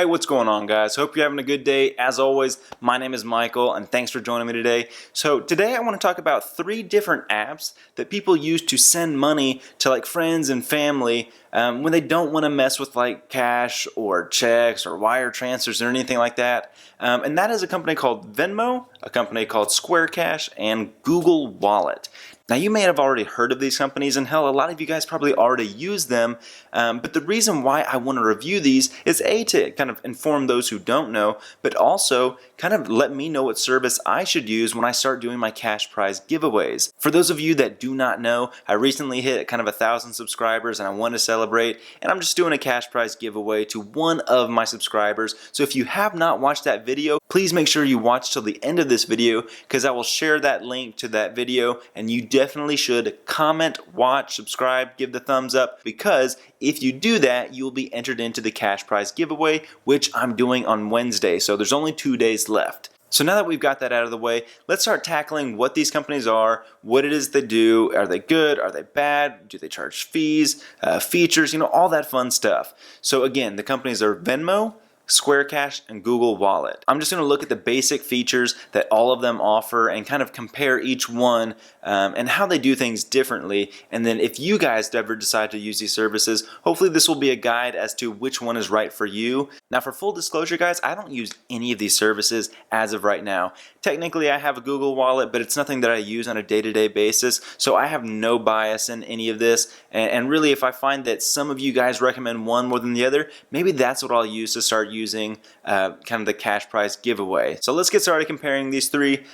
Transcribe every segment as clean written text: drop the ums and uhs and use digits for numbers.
Hey, what's going on, guys? Hope you're having a good day. As always, my name is Michael and thanks for joining me today. So today I want to talk about 3 different apps that people use to send money to like friends and family when they don't want to mess with like cash or checks or wire transfers or anything like that. And that is a company called Venmo, a company called Square Cash, and Google Wallet. Now you may have already heard of these companies, and hell, a lot of you guys probably already use them, but the reason why I want to review these is A, to kind of inform those who don't know, but also kind of let me know what service I should use when I start doing my cash prize giveaways. For those of you that do not know, I recently hit kind of 1,000 subscribers and I want to celebrate, and I'm just doing a cash prize giveaway to one of my subscribers. So if you have not watched that video, please make sure you watch till the end of this video, because I will share that link to that video, and you definitely should comment, watch, subscribe, give the thumbs up, because if you do that, you will be entered into the cash prize giveaway, which I'm doing on Wednesday. So there's only 2 days left. So now that we've got that out of the way, let's start tackling what these companies are, what it is they do. Are they good? Are they bad? Do they charge fees, features, all that fun stuff. So again, the companies are Venmo, Square Cash, and Google Wallet. I'm just going to look at the basic features that all of them offer and kind of compare each one and how they do things differently. And then if you guys ever decide to use these services, hopefully this will be a guide as to which one is right for you. Now, for full disclosure, guys, I don't use any of these services as of right now. Technically, I have a Google Wallet, but it's nothing that I use on a day-to-day basis, so I have no bias in any of this. And really, if I find that some of you guys recommend one more than the other, maybe that's what I'll use to start using kind of the cash prize giveaway. So let's get started comparing these 3.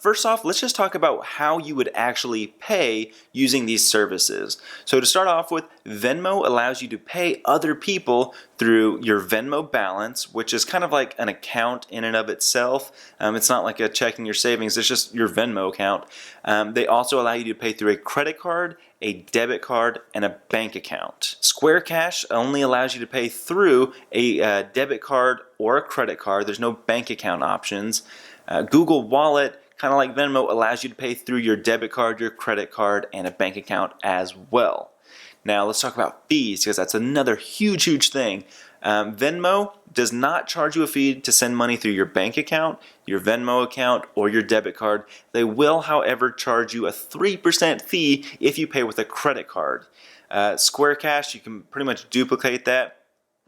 First off, let's just talk about how you would actually pay using these services. So to start off with, Venmo allows you to pay other people through your Venmo balance, which is kind of like an account in and of itself. It's not like a checking your savings, it's just your Venmo account. They also allow you to pay through a credit card, a debit card, and a bank account. Square Cash only allows you to pay through a debit card or a credit card. There's no bank account options. Google Wallet, kind of like Venmo, allows you to pay through your debit card, your credit card, and a bank account as well. Now let's talk about fees, because that's another huge thing. Venmo does not charge you a fee to send money through your bank account, your Venmo account, or your debit card. They will, however, charge you a 3% fee if you pay with a credit card. Square Cash, you can pretty much duplicate that.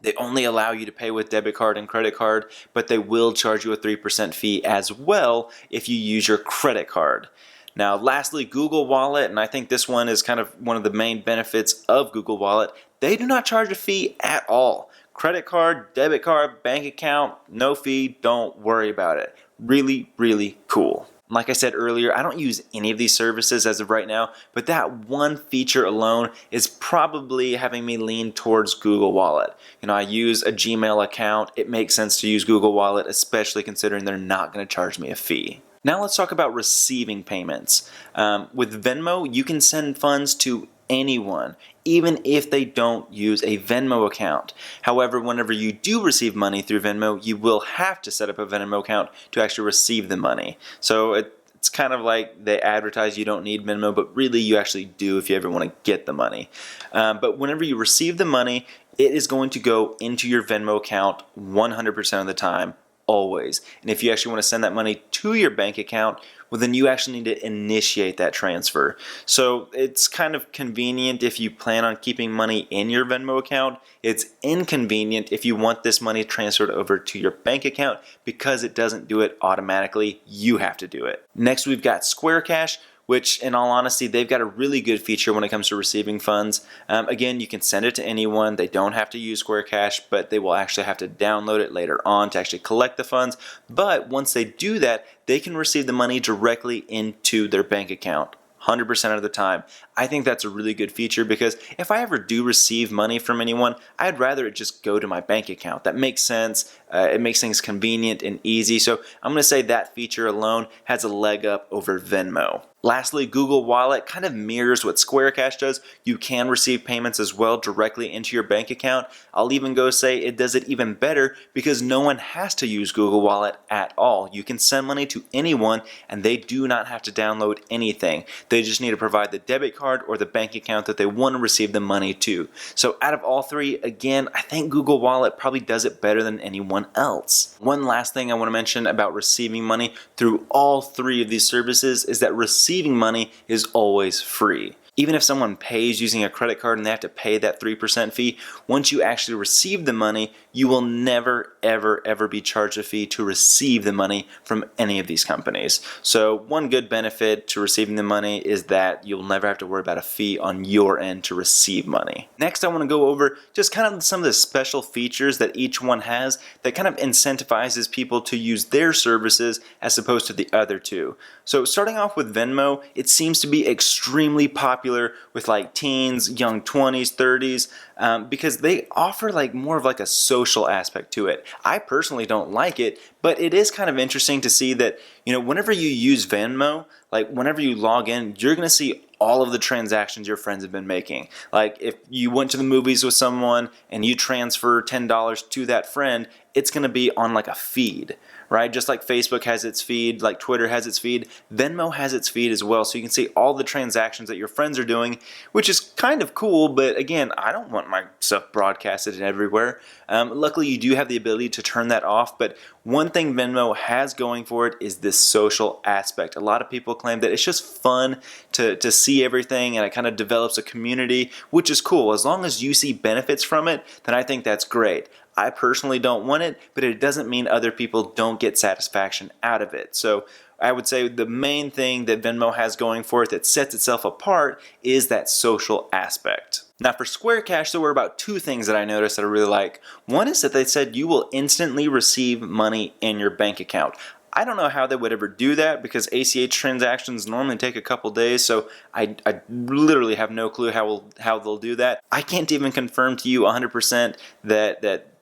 They only allow you to pay with debit card and credit card, but they will charge you a 3% fee as well if you use your credit card. Now, lastly, Google Wallet, and I think this one is kind of one of the main benefits of Google Wallet. They do not charge a fee at all. Credit card, debit card, bank account, no fee, don't worry about it. Really cool. Like I said earlier, I don't use any of these services as of right now, but that one feature alone is probably having me lean towards Google Wallet. I use a Gmail account. It makes sense to use Google Wallet, especially considering they're not going to charge me a fee. Now let's talk about receiving payments. With Venmo, you can send funds to anyone, even if they don't use a Venmo account. However, whenever you do receive money through Venmo, you will have to set up a Venmo account to actually receive the money. So it's kind of like they advertise you don't need Venmo, but really you actually do if you ever want to get the money. But whenever you receive the money, it is going to go into your Venmo account 100% of the time. Always. And if you actually want to send that money to your bank account, well, then you actually need to initiate that transfer. So it's kind of convenient if you plan on keeping money in your Venmo account. It's inconvenient if you want this money transferred over to your bank account, because it doesn't do it automatically. You have to do it. Next, we've got Square Cash, which in all honesty, they've got a really good feature when it comes to receiving funds. Again, you can send it to anyone. They don't have to use Square Cash, but they will actually have to download it later on to actually collect the funds. But once they do that, they can receive the money directly into their bank account 100% of the time. I think that's a really good feature, because if I ever do receive money from anyone, I'd rather it just go to my bank account. That makes sense. It makes things convenient and easy. So I'm going to say that feature alone has a leg up over Venmo. Lastly, Google Wallet kind of mirrors what Square Cash does. You can receive payments as well directly into your bank account. I'll even go say it does it even better because no one has to use Google Wallet at all. You can send money to anyone and they do not have to download anything. They just need to provide the debit card or the bank account that they want to receive the money to. So out of all three, again, I think Google Wallet probably does it better than anyone else. One last thing I want to mention about receiving money through all three of these services is that receiving money is always free. Even if someone pays using a credit card and they have to pay that 3% fee, once you actually receive the money, you will never, ever be charged a fee to receive the money from any of these companies. So one good benefit to receiving the money is that you'll never have to worry about a fee on your end to receive money. Next, I want to go over just kind of some of the special features that each one has that kind of incentivizes people to use their services as opposed to the other two. So starting off with Venmo, it seems to be extremely popular with like teens, young 20s, 30s, because they offer like more of like a social aspect to it. I personally don't like it, but it is kind of interesting to see that, whenever you use Venmo, like whenever you log in, you're going to see all of the transactions your friends have been making. Like if you went to the movies with someone and you transfer $10 to that friend, it's going to be on like a feed, right? Just like Facebook has its feed, like Twitter has its feed, Venmo has its feed as well. So you can see all the transactions that your friends are doing, which is kind of cool. But again, I don't want my stuff broadcasted everywhere. Luckily, you do have the ability to turn that off. But one thing Venmo has going for it is this social aspect. A lot of people claim that it's just fun to see everything and it kind of develops a community, which is cool. As long as you see benefits from it, then I think that's great. I personally don't want it, but it doesn't mean other people don't get satisfaction out of it. So I would say the main thing that Venmo has going for it that sets itself apart is that social aspect. Now for Square Cash, there were about two things that I noticed that I really like. One is that they said you will instantly receive money in your bank account. I don't know how they would ever do that because ACH transactions normally take a couple days, so I literally have no clue how they'll do that. I can't even confirm to you 100%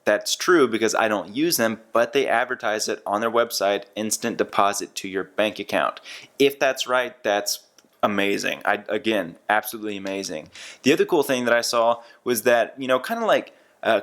that's true because I don't use them, but they advertise it on their website, instant deposit to your bank account. If that's right, that's amazing. Again, absolutely amazing. The other cool thing that I saw was that, kind of like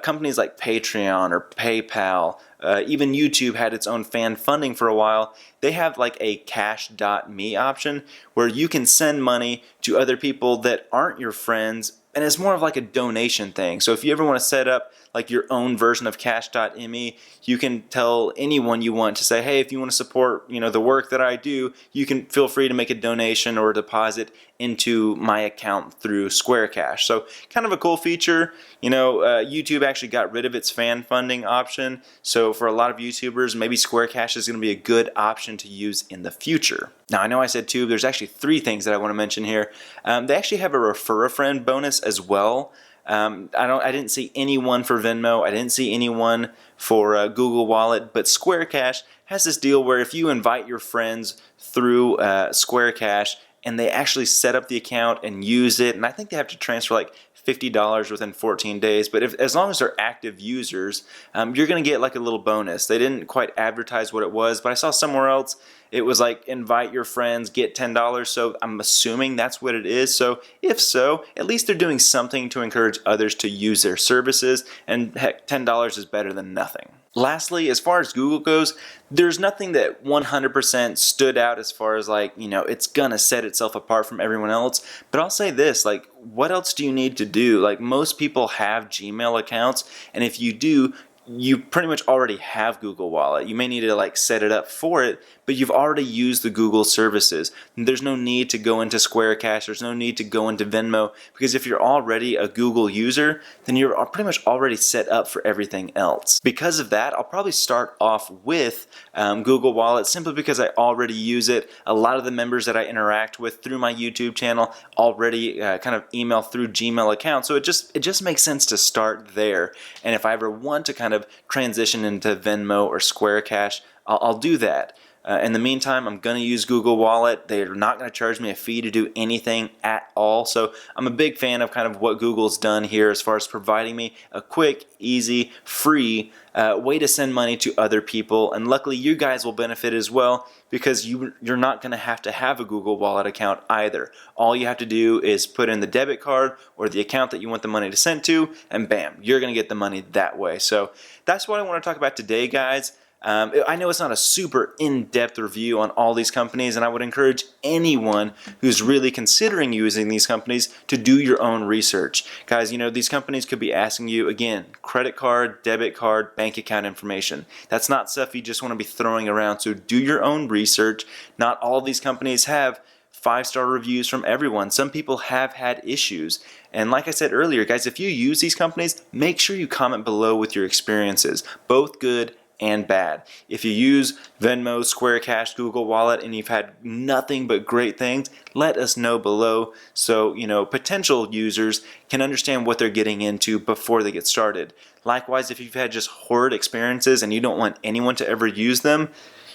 companies like Patreon or PayPal, even YouTube had its own fan funding for a while. They have like a cash.me option where you can send money to other people that aren't your friends, and it's more of like a donation thing. So if you ever want to set up like your own version of cash.me, you can tell anyone you want to say, hey, if you want to support, the work that I do, you can feel free to make a donation or a deposit into my account through Square Cash. So kind of a cool feature. YouTube actually got rid of its fan funding option. So for a lot of YouTubers, maybe Square Cash is going to be a good option to use in the future. Now I know I said two, but there's actually three things that I want to mention here. They actually have a refer a friend bonus as well. I didn't see anyone for Venmo. I didn't see anyone for Google Wallet, but Square Cash has this deal where if you invite your friends through Square Cash and they actually set up the account and use it, and I think they have to transfer like $50 within 14 days, but as long as they're active users, you're going to get like a little bonus. They didn't quite advertise what it was, but I saw somewhere else it was like invite your friends, get $10, so I'm assuming that's what it is. So if so, at least they're doing something to encourage others to use their services, and heck, $10 is better than nothing. Lastly, as far as Google goes, there's nothing that 100% stood out as far as like, it's gonna set itself apart from everyone else. But I'll say this, like, what else do you need to do? Like, most people have Gmail accounts, and if you do, you pretty much already have Google Wallet. You may need to like set it up for it, but you've already used the Google services. There's no need to go into Square Cash. There's no need to go into Venmo, because if you're already a Google user, then you're pretty much already set up for everything else. Because of that, I'll probably start off with Google Wallet simply because I already use it. A lot of the members that I interact with through my YouTube channel already kind of email through Gmail accounts, so it just makes sense to start there. And if I ever want to kind of transition into Venmo or Square Cash, I'll do that. In the meantime, I'm going to use Google Wallet. They're not going to charge me a fee to do anything at all. So I'm a big fan of kind of what Google's done here as far as providing me a quick, easy, free way to send money to other people. And luckily you guys will benefit as well, because you're not going to have a Google Wallet account either. All you have to do is put in the debit card or the account that you want the money to send to, and bam, you're going to get the money that way. So that's what I want to talk about today, guys. I know it's not a super in-depth review on all these companies, and I would encourage anyone who's really considering using these companies to do your own research. Guys, you know, these companies could be asking you, again, credit card, debit card, bank account information. That's not stuff you just want to be throwing around, so do your own research. Not all these companies have 5-star reviews from everyone. Some people have had issues. And like I said earlier, guys, if you use these companies, make sure you comment below with your experiences, both good and bad. If you use Venmo, Square Cash, Google Wallet, and you've had nothing but great things, let us know below so, you know, potential users can understand what they're getting into before they get started. Likewise, if you've had just horrid experiences and you don't want anyone to ever use them,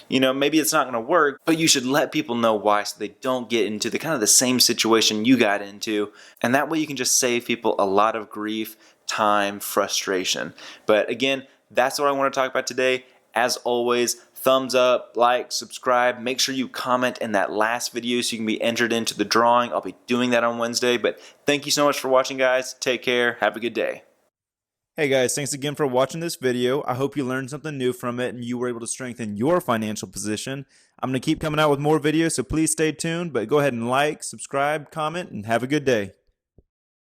you know, maybe it's not going to work, but you should let people know why, so they don't get into the kind of the same situation you got into. And that way you can just save people a lot of grief, time, frustration. But again, that's what I want to talk about today. As always, thumbs up, like, subscribe. Make sure you comment in that last video so you can be entered into the drawing. I'll be doing that on Wednesday. But thank you so much for watching, guys. Take care. Have a good day. Hey guys, thanks again for watching this video. I hope you learned something new from it and you were able to strengthen your financial position. I'm going to keep coming out with more videos, so please stay tuned. But go ahead and like, subscribe, comment, and have a good day.